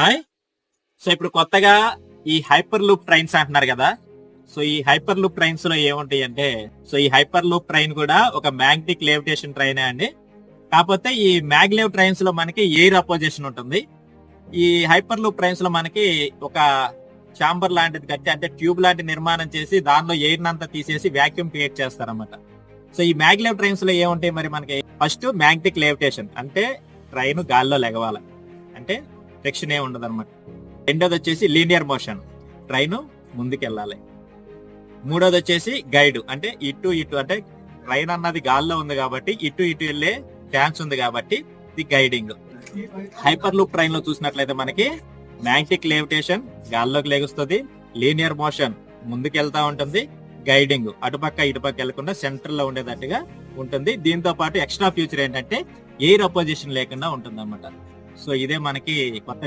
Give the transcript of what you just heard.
Hi. So ఇప్పుడు కొత్తగా ఈ హైపర్ లూప్ ట్రైన్స్ అంటున్నారు కదా. సో ఈ హైపర్ లూప్ ట్రైన్స్ లో ఏముంటాయి అంటే, సో ఈ హైపర్ లూప్ ట్రైన్ కూడా ఒక మ్యాగ్నెటిక్ లెవిటేషన్ ట్రైనే అండి. కాకపోతే ఈ మ్యాగ్లేవ్ ట్రైన్స్ లో మనకి ఎయిర్ అపోజిషన్ ఉంటుంది. ఈ హైపర్ లూప్ ట్రైన్స్ లో మనకి ఒక చాంబర్ లాంటిది కట్టి, అంటే ట్యూబ్ లాంటి నిర్మాణం చేసి దానిలో ఎయిర్ నంతా తీసేసి వాక్యూమ్ క్రియేట్ చేస్తారన్నమాట. సో ఈ మ్యాగ్లేవ్ ట్రైన్స్ లో ఏముంటాయి మరి మనకి, ఫస్ట్ మ్యాగ్నెటిక్ లెవిటేషన్ అంటే ట్రైన్ గాల్లో లెగవాలి, అంటే ఫ్రిక్షన్ ఏమి ఉండదు అనమాట. రెండోది వచ్చేసి లీనియర్ మోషన్, ట్రైన్ ముందుకెళ్ళాలి. మూడోది వచ్చేసి గైడ్, అంటే ఇటు ఇటు, అంటే ట్రైన్ అన్నది గాల్లో ఉంది కాబట్టి ఇటు ఇటు వెళ్ళే ఛాన్స్ ఉంది కాబట్టి ఇది గైడింగ్. హైపర్ లూప్ ట్రైన్ లో చూసినట్లయితే మనకి మ్యాగ్నెటిక్ లెవిటేషన్ గాల్లోకి లెగుస్తుంది, లీనియర్ మోషన్ ముందుకెళ్తా ఉంటుంది, గైడింగ్ అటుపక్క ఇటుపక్క వెళ్లకుండా సెంటర్ లో ఉండేటట్టుగా ఉంటుంది. దీంతో పాటు ఎక్స్ట్రా ఫ్యూచర్ ఏంటంటే ఎయిర్ అపోజిషన్ లేకుండా ఉంటుంది అన్నమాట. సో ఇదే మనకి కొత్త